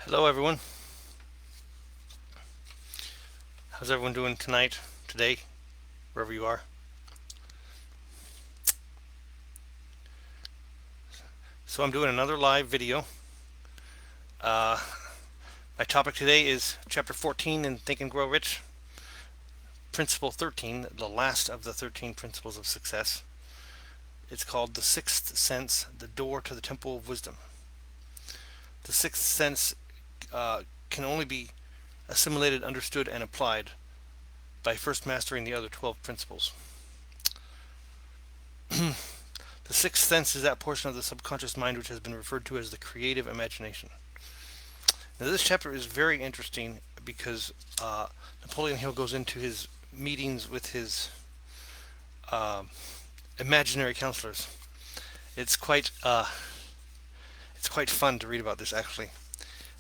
Hello, everyone. How's everyone doing tonight, today, wherever you are? So, I'm doing another live video. Uh, my topic today is Chapter 14 in Think and Grow Rich, Principle 13, the last of the 13 Principles of Success. It's called The Sixth Sense, the Door to the Temple of Wisdom. The sixth sense can only be assimilated, understood, and applied by first mastering the other 12 principles. The sixth sense is that portion of the subconscious mind which has been referred to as the creative imagination. Now, this chapter is very interesting because Napoleon Hill goes into his meetings with his uh, imaginary counselors. It's quite it's quite fun to read about this. Actually,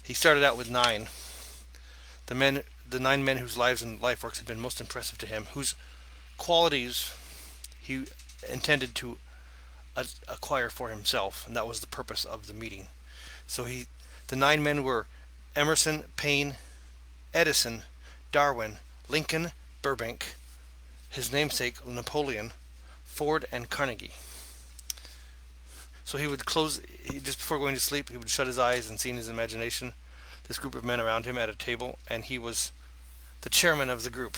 he started out with the 9 men whose lives and life works had been most impressive to him, whose qualities he intended to acquire for himself, and that was the purpose of the meeting. So the 9 men were Emerson, Paine, Edison, Darwin, Lincoln, Burbank, his namesake Napoleon, Ford, and Carnegie. So he would just before going to sleep, he would shut his eyes and see in his imagination this group of men around him at a table, and he was the chairman of the group.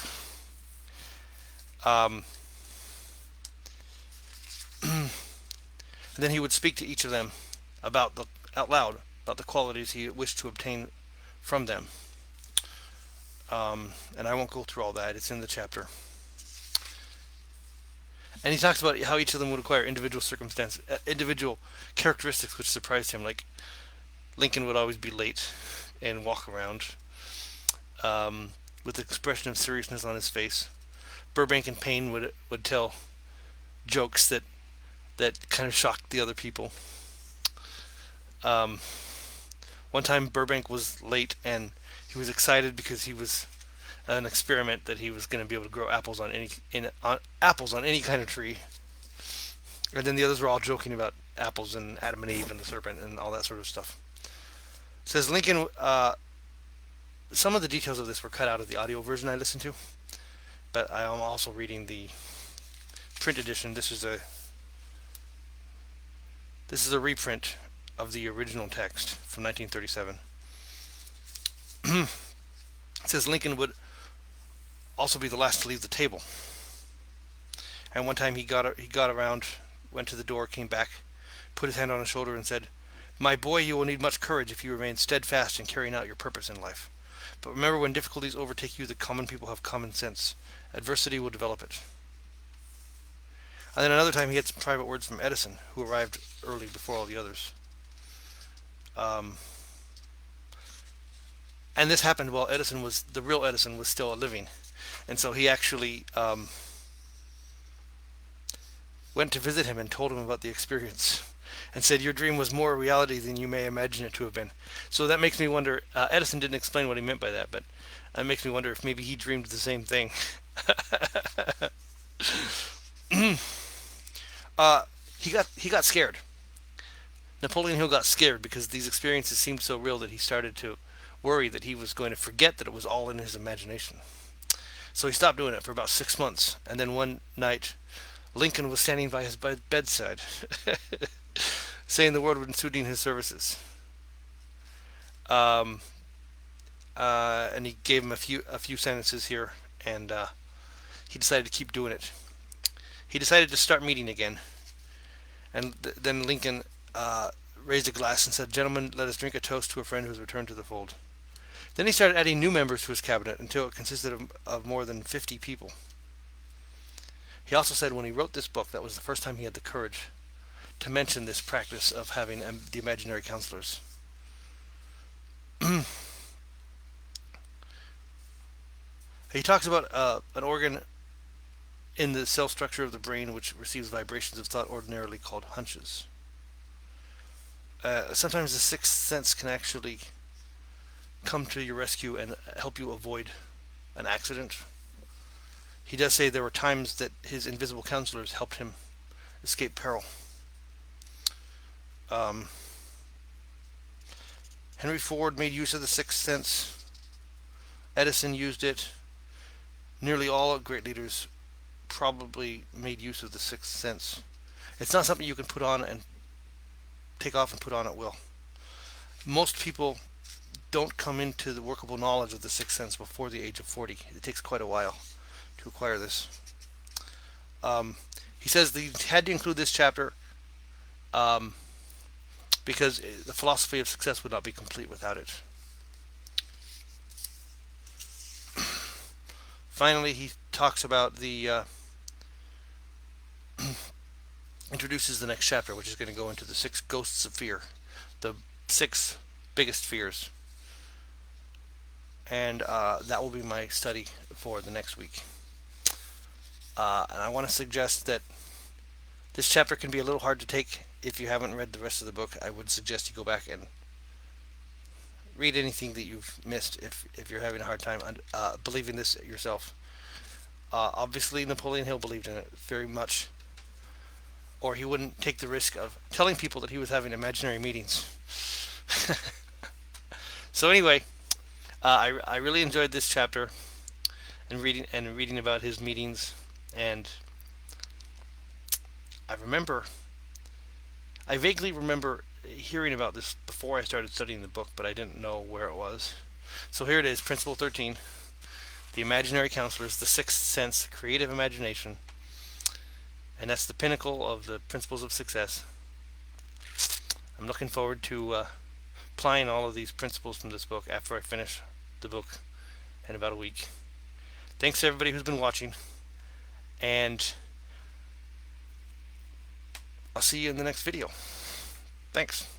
Um, and then he would speak to each of them out loud about the qualities he wished to obtain from them. And I won't go through all that; it's in the chapter. And he talks about how each of them would acquire individual characteristics which surprised him. Like Lincoln would always be late and walk around with an expression of seriousness on his face. Burbank and Paine would tell jokes that kind of shocked the other people. Um, One time Burbank was late and he was excited because he was an experiment that he was going to be able to grow apples on any kind of tree. And then the others were all joking about apples and Adam and Eve and the serpent and all that sort of stuff. It says Lincoln. Some of the details of this were cut out of the audio version I listened to, but I am also reading the print edition. This is a reprint of the original text from 1937. It says Lincoln would also be the last to leave the table. And one time he got around, went to the door, came back, put his hand on his shoulder, and said, "My boy, you will need much courage if you remain steadfast in carrying out your purpose in life. But remember, when difficulties overtake you, the common people have common sense. Adversity will develop it." And then another time he had some private words from Edison, who arrived early before all the others. Um, and this happened while the real Edison was still living. And so he actually went to visit him and told him about the experience and said, "Your dream was more reality than you may imagine it to have been." So that makes me wonder. Edison didn't explain what he meant by that, but it makes me wonder if maybe he dreamed the same thing. uh, he got scared. Napoleon Hill got scared because these experiences seemed so real that he started to worry that he was going to forget that it was all in his imagination. So he stopped doing it for about 6 months, and then one night Lincoln was standing by his bedside, saying the word would suiting his services. Um, and he gave him a few sentences here, and he decided to keep doing it. He decided to start meeting again, and then Lincoln raised a glass and said, "Gentlemen, let us drink a toast to a friend who has returned to the fold." Then he started adding new members to his cabinet until it consisted of more than 50 people. He also said when he wrote this book, that was the first time he had the courage to mention this practice of having the imaginary counselors. He talks about an organ in the cell structure of the brain which receives vibrations of thought ordinarily called hunches. Sometimes the sixth sense can actually come to your rescue and help you avoid an accident. He does say there were times that his invisible counselors helped him escape peril. Um, Henry Ford made use of the sixth sense. Edison used it. Nearly all great leaders probably made use of the sixth sense. It's not something you can put on and take off and put on at will. Most people don't come into the workable knowledge of the sixth sense before the age of 40. It takes quite a while to acquire this. He says that he had to include this chapter um, because the philosophy of success would not be complete without it. Finally, he talks about introduces the next chapter, which is going to go into the 6 ghosts of fear, the 6 biggest fears. And that will be my study for the next week. And I want to suggest that this chapter can be a little hard to take if you haven't read the rest of the book. I would suggest you go back and read anything that you've missed if you're having a hard time believing this yourself. Obviously, Napoleon Hill believed in it very much, or he wouldn't take the risk of telling people that he was having imaginary meetings. So anyway, I really enjoyed this chapter and reading about his meetings, and I vaguely remember hearing about this before I started studying the book, but I didn't know where it was. So here it is, Principle 13, the imaginary counselors, the sixth sense, creative imagination, and that's the pinnacle of the principles of success. I'm looking forward to applying all of these principles from this book after I finish the book in about a week. Thanks to everybody who's been watching, and I'll see you in the next video. Thanks.